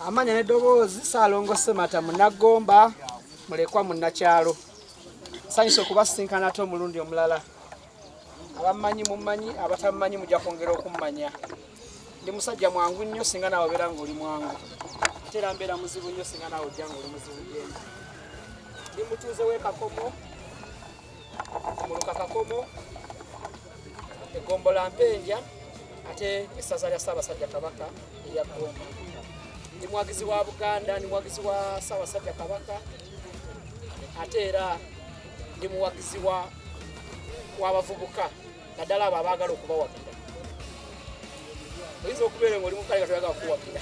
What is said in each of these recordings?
Amanya n'eddoboozi Ssaalongo Ssemata Munnagomba mulekwa munnakyalo. Nsanyusa okubasinkana ate omulundi omulala. Abamanyi mummanyi, abatamanyi mujja kwongera okummanya. Ndi musajja mwangu nnyo singa naawe obeera ng'oli mwangu. Ate era mbeera muzibu nnyo singa naawe ojja ng'oli muzibu gyendi. Ndi mutuuze w'e Kakomo, Muluka Kakomo, Egombola Mpenja, ate essaza lya Ssaabasajja Kabaka erya Gomba. Ndi muwagizi wa Buganda, ndi muwagizi wa Ssaabasajja Kabaka, ate era ndi muwagizi w'abavubuka naddala abo abaagala okubawagira. Oyinza okubeera ng'oli mukale nga toyagala kuwagira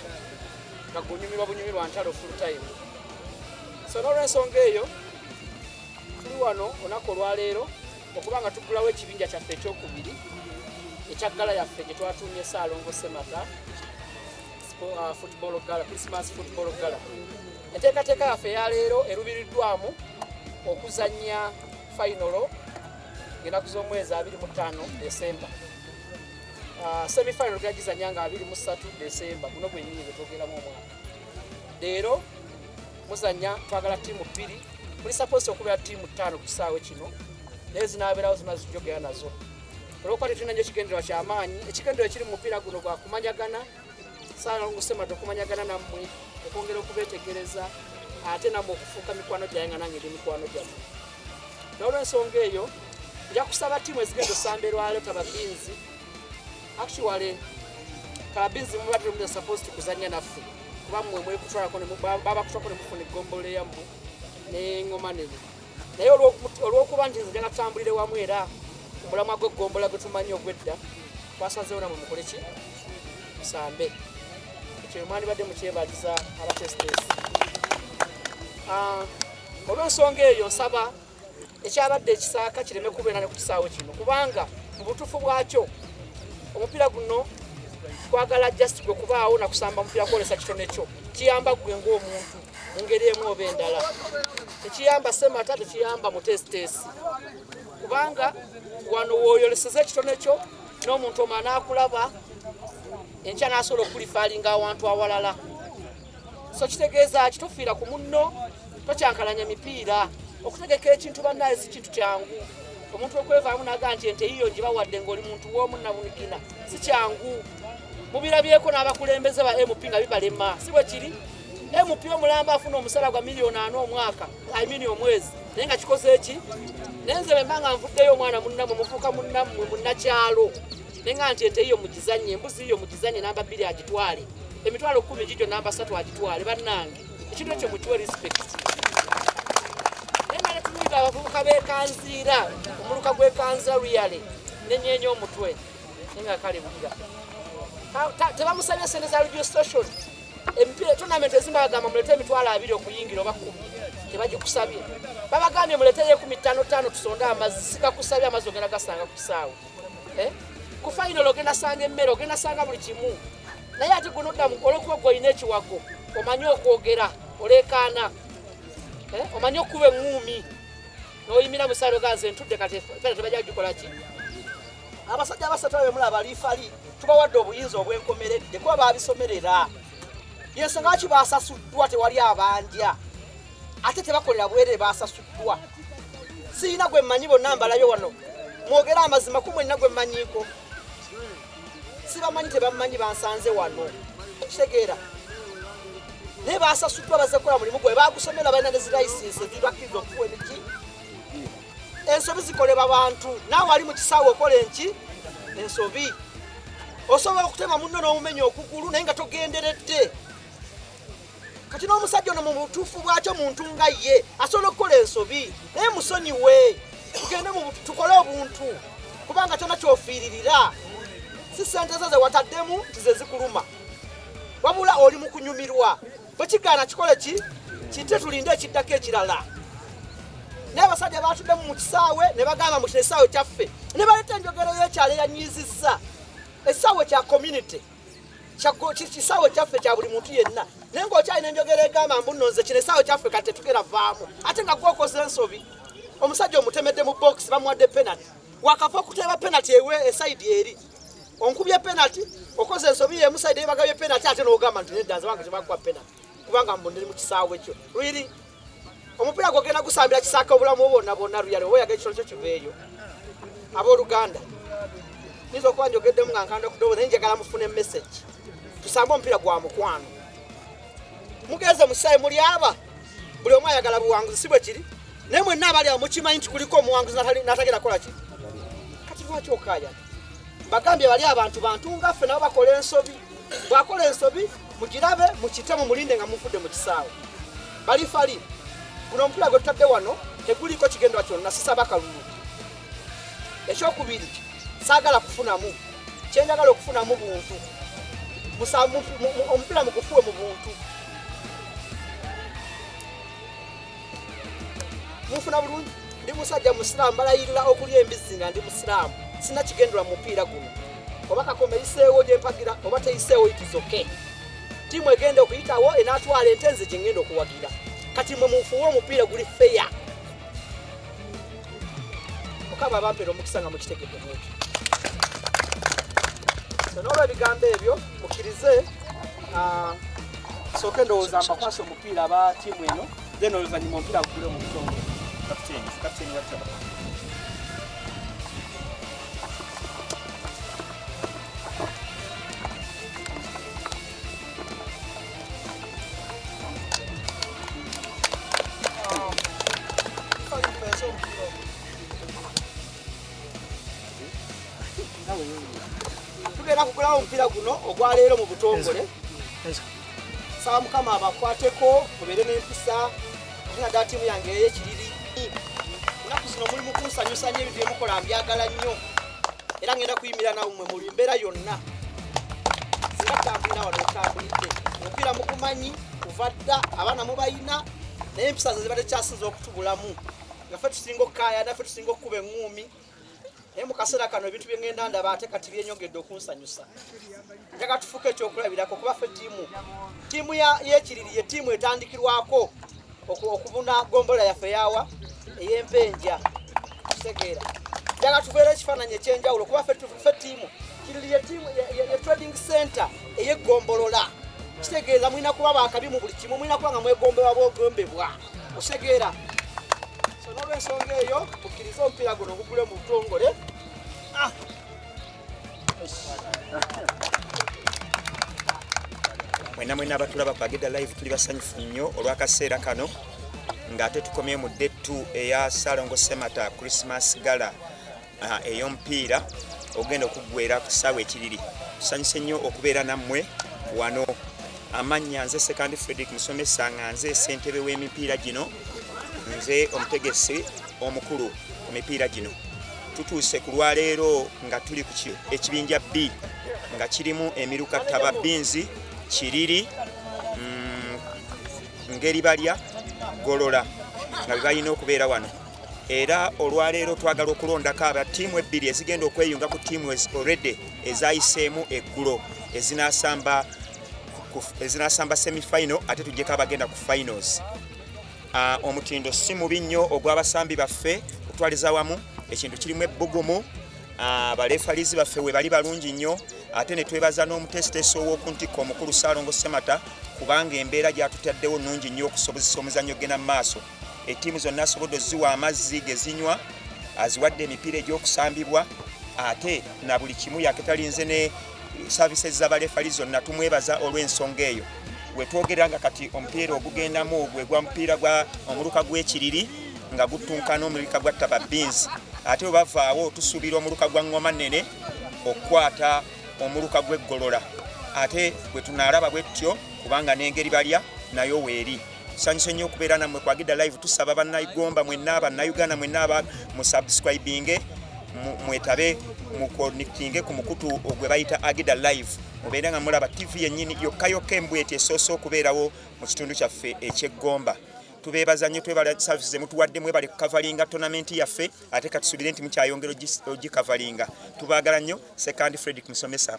nga gonyumirwa bunyumirwa ntalo full time. So n'olw'ensonga eyo tuli wano olunaku olwaleero okuba nga tuggulawo ekibinja kyaffe ekyokubiri ekya ggala yaffe gye twatuumye Ssaalongo Ssemata football gala, Christmas football gala. Enteekateeka yaffe eyaleero erubiriddwamu okuzannya finalo ng'ennaku z'omwezi 25 Desemba. Semi-final gagizanya nga 23 Desemba, guno gwe nnyini gwe twogeramu omwaka. Leero muzanya twagala ttiimu bbiri, muli supposed okubeera ttiimu 5 ku kisaawe kino, naye zinaabeerawo zonna zijjogera nazo. Olw'okuba tetulina nnyo ekigendererwa ky'amaanyi, ekigendererwa ekiri mu mupiira guno gwa kumanyagana, Ssaalongo Ssemata okumanyagana nammwe, okwongera okubeetegereza, ate nammwe okufuuka mikwano gyange nga nange ndi mikwano gyammwe. N'olw'ensonga eyo, nja kusaba ttiimu ezigenda osamba erwaleero Tababinzi. Actually, Tababinzi mubadde muli supposed kuzannya naffe. Kuba mmwe mwekutwalako baba kutwako ne mufuna eggombolola yammwe n'eŋŋoma neno. Naye olw'okuba nti nze njagala tutambulire wamu era omulamwa gw'eggombola gwe tumanyi ogw'edda, twasazeewo namwe mukole ki? Musambe. Ekyo mwandibadde mukyebaliza abatesitesi. Olw'ensonga eyo nsaba ekyabadde ekisaaka kireme kubeera ne ku kisaawe kino kubanga mu butuufu bwakyo omupiira guno twagala just gwe kubaawo nakusamba mupiira kwolesa kitone kyo kiyamba gwe ng'omuntu mu ngeri emu oba endala. Tekiyamba Ssemata, tekiyamba mutesitesi kubanga wano w'oyoleseza ekitone kyo n'omuntu omala n'akulaba enkya n'asobola okulifaalinga awantu awalala. So kitegeeza ki tofiira ku munno, tokyankalanya mipiira. Okutegeka ekintu bannaye si kintu kyangu. Omuntu okwevaamu n'agaa nti ente yiyo ngibawadde ng'oli muntu w'omunnabunigina si kyangu. Mubirabyeko n'abakulembeze ba MP nga bibalema, si bwe kiri? MP omulamba afuna omusala gwa $4,000,000 omwaka, omwezi, naye nga kikoze eki? Naye nze bwe mba nga nvuddeyo omwana munnammwe mufuuka munnammwe munnakyalo, naye nga nti ente yiyo mugizannye, embuzi yiyo mugizannye namba 2 agitwale, emitwalo 10 gigyo namba 3 agitwale. Bannange ekintu ekyo mukiwe respect. Abavubuka beekanziira omuluka gwekanza luyale nenyeenya omutwe nga kale bulira tebamusabye sente za registration. Emipiira tournament ezimba bagamba mulete emitwalo 2 okuyingira oba 10, tebagikusabye. Babagambye muleteyo 15 tusonde amazzi, sikakusabye amazzi ogenda gasanga ku kisaawe. Ku final ogenda sanga emmere, ogenda sanga buli kimu. Naye ate gwe nodda olw'okuba gwe olina ekiwago omanyi okwogera oleekaana, omanyi okuba eŋŋuumi n'oyimira mu ssaalongo ganze ntudde kati pena tebajja gikola ki? Abasajja abasatu abe mulaba liifali tubawadde obuyinza obwenkomeredde kuba baabisomerera. Y'ensonga lwaki baasasuddwa tewali abanja ate tebakolera bwerere baasasuddwa. Siyina gwe mmanyi bonna mbalabye wano mwogera amazima ku mwenna gwe mmanyiiko. Sibamanyi tebammanyi bansanze wano kitegeera. Naye baasasuddwa bazze kukola mulimu gwe baagusomera balina ne zirayisinsi ezibakkiriza okuwa emiki. Ensobi zikolebwa abantu, naawe ali mu kisaawe okola enki ensobi. Osobola okutema munno n'omumenya okugulu naye nga togenderedde. Kati n'omusajja ono mu butuufu bwakyo muntu nga ye asobola okukola ensobi, naye musonyiwe tugende tukole obuntu kubanga kyonna kyofiiririra. Si ssente zo ze wataddemu nti ze zikuluma, wabula oli mu kunyumirwa. Bwe kigaana kikole ki? Kite tulinde ekiddako ekirala. N'abasajja baatudde mu kisaawe ne bagamba mu kisaawe kyaffe ne baleeta enjogero y'ekyalo eyanyizizza. Ekisaawe kya community, kisaawe kyaffe kya buli muntu yenna. Naye ng'okyalina enjogero egamba mbu nno nze kino ekisaawe kyaffe kati tetugera vaamu. Ate nga gwokoze ensobi. Omusajja omutemedde mu box bamuwadde penalty. Wakafa okuteeba penalty ewe esayidi eri. onkubye penalty okoze ensobi ye musaide bagabye penalty ate n'ogamba nti nedda nze wange tebakwa penalty kubanga mbonderi mu kisaawe ekyo really omupira gwogenda gusambira kisaaka obulamu bwonna luyale oba oyagala ekisolo kyo kiveeyo abooluganda nizo okuba njogeddemu nga nkanda kudobo naye njagala mufune message tusambe omupiira gwa mukwano mugeze mu kisaawe muli aba buli omu ayagala buwanguzi si bwe kiri naye mwenna abali awo mukimanyi nti kuliko omuwanguzi n'atagenda kukola ki kati lwaki okaayana bagambye bali abantu ngaffe nabo bakola ensobi bwakola ensobi mugirabe mukite mulinde nga mufudde mu kisaawe bali fali guno omupiira gwe tutadde wano teguliko kigendwa kyonna sisaba kalulu ekyokubiri saagala kufunamu kyenjagala okufunamu buntu omupiira mugufuwe mu buntu mufuna bulungi ndi musajja musiraamu balayirira okulya embizzi nga ndi musiraamu sina kigendwa mu mupiira guno oba kakoma eyiseewo gye mpagira oba teyiseewo itizoke tiimu egenda okuyitawo enaatwala entenze gye ngenda okuwagira kati mwe mufuwe omupiira guli feya mukaba abampeera omukisa nga mukitegedde mwekyo n'olwebigambo ebyo mukkirize sooke ndowooza mbakwasa omupiira aba tiimu eno then oluvannyuma omupiira gugule mu butongole kapiteeni wataba tugenda kugulawo omupiira guno ogwaleero mu butongole saba mukama abakwateko mubeere n'empisa naddala ttiimu yange ey'ekiriri ennaku zino mulimu kunsanyusa nnyo ebintu byemukola mbyagala nnyo era ngenda kuyimira nammwe mu mbeera yonna singa tambulira wano etambulidde omupiira mugumanyi kuva dda abaana mubayina naye empisa ze ziba tekyasinza okutubulamu nga ffe tusinga okukaayana ffe tusinga okukuba eŋŋuumi naye mu kaseera kano ebintu bye ngenda ndaba ate kati byenyongedde okunsanyusa njaga tufuuke ekyokulabirako kuba ffe ttiimu y'ekiriri ye ttiimu etandikirwako okubuna gombola yaffe yawa ey'empenja kitegeera njaga tuveera ekifaananyi ekyenjawulo kuba ffe ttiimu kiriri ye trading center ey'eggombolola kitegeeza mulina kuba bakabi mu buli kimu mulina kuba nga mwegombebwa bwogombebwa okitegeera so n'olwensonga eyo mukkirize omupiira guno gugule mu butongole mwena abatulaba ku Agida Live tuli basanyufu nnyo olw'akaseera kano ng'ate tukomye mu ddetu eya Ssaalongo Ssemata Christmas Gala ey'omupiira ogenda okuggwera ku ssaawa ekiriri. Tusanyuse nnyo okubeera nammwe wano. Amannya nze Sekandi Frederick Musomesa nga nze ssentebe w'emipiira gino, nze omutegesi omukulu ku mipiira gino. Tutuuse ku lwaleero nga tuli ku ekibinja B nga kirimu emiruka Ttaba Binzi, Kiriri, Ngeri Balya, Golola nga balina okubeera wano. Era olwaleero twagala okulondako abatiimu ebbiri ezigenda okweyunga ku ttiimu already ezayiseemu eggulo ezinasamba semi-final ate tujjeko abagenda ku finals. Omutindo si mubi nnyo ogw'abasambi baffe kutwaliza wamu, ekintu kirimu ebbugumu. Abalefalizi baffe we bali balungi nnyo, ate ne twebaza n'omutesiteesi ow'okuntikko omukulu Ssaalongo Ssemata kubanga embeera gyatutaddewo nnungi nnyo okusobozesa omuzannyo ogenda mu maaso. Ettiimu zonna asobodde oziwa amazzi ge zinywa, aziwadde emipiira egy'okusambibwa, ate na buli kimu yaketalinze ne services z'abalefali zonna tumwebaza olw'ensonga eyo. We twogerera nga kati omupiira ogugendamu gwe gwa mupiira gwa omuluka gw'ekiriri nga guttunkana omuluka gwa Ttaba Binzi, ate we bavaawo tusuubira omuluka gwa Ngoma Nnene okukwata omuluka gw'eggolola, ate bwe tunaalaba bwe tutyo kubanga n'Engeri Balya nayo weeri. Tusanyuse nnyo okubeera nammwe ku Agida Live. Tusaba bannayugomba mwenna bannayuganda mwenna mu subscribinge mwetabe mu connectinge ku mukutu ogwe bayita Agida Live, mubeera nga mulaba TV yennyini yokka embweti esoose okubeerawo mu kitundu kyaffe eky'eggomba. Tubeebaza nnyo, twebala services emutuwadde mwebale kukavalinga tournament yaffe, ate katusuubire nti mukyayongera ogikavalinga. Tubaagala nnyo. Sekandi Frederick Musomesa.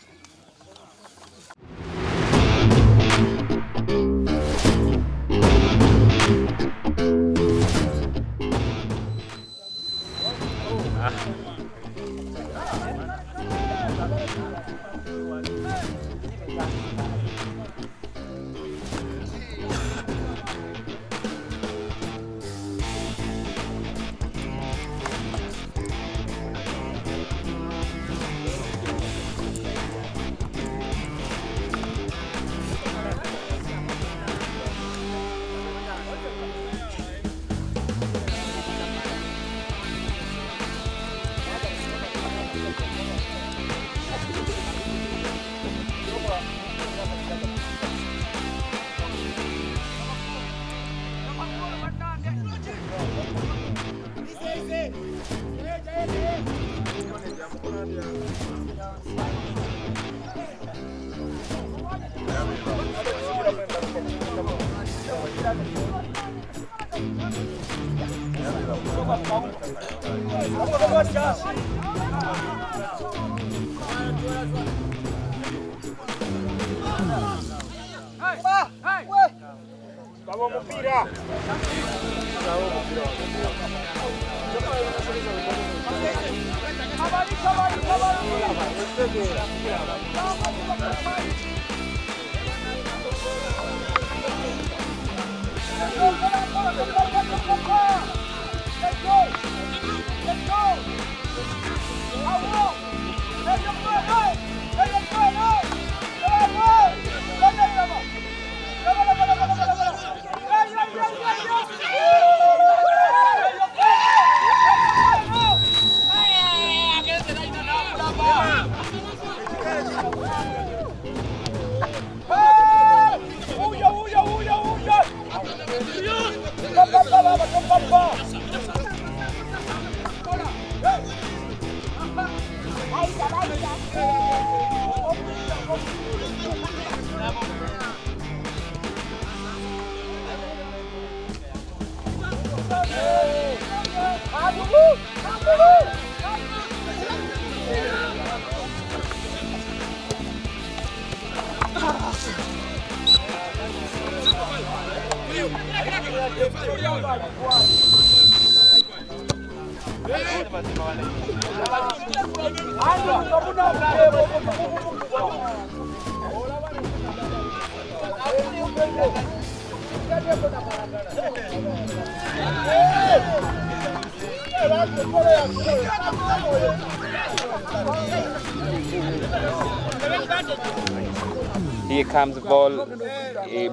Here comes the ball,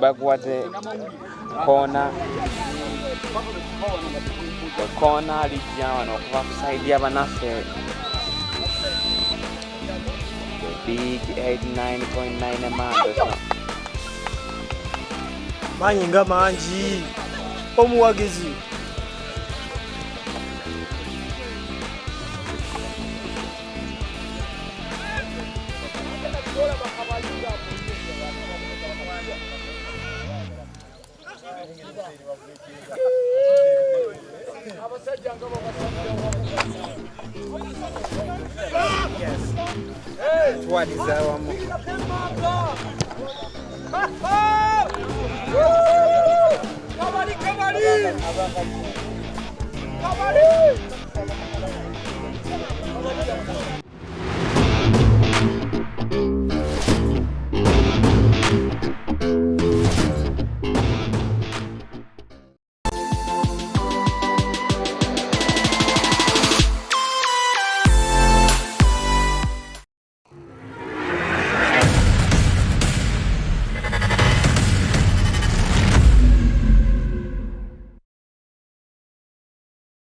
backward corner. The corner lijana kwa kusaidia banaffe. The big 89.9 amount. Manyinga manji omuwagizi twalizawamu Kabali!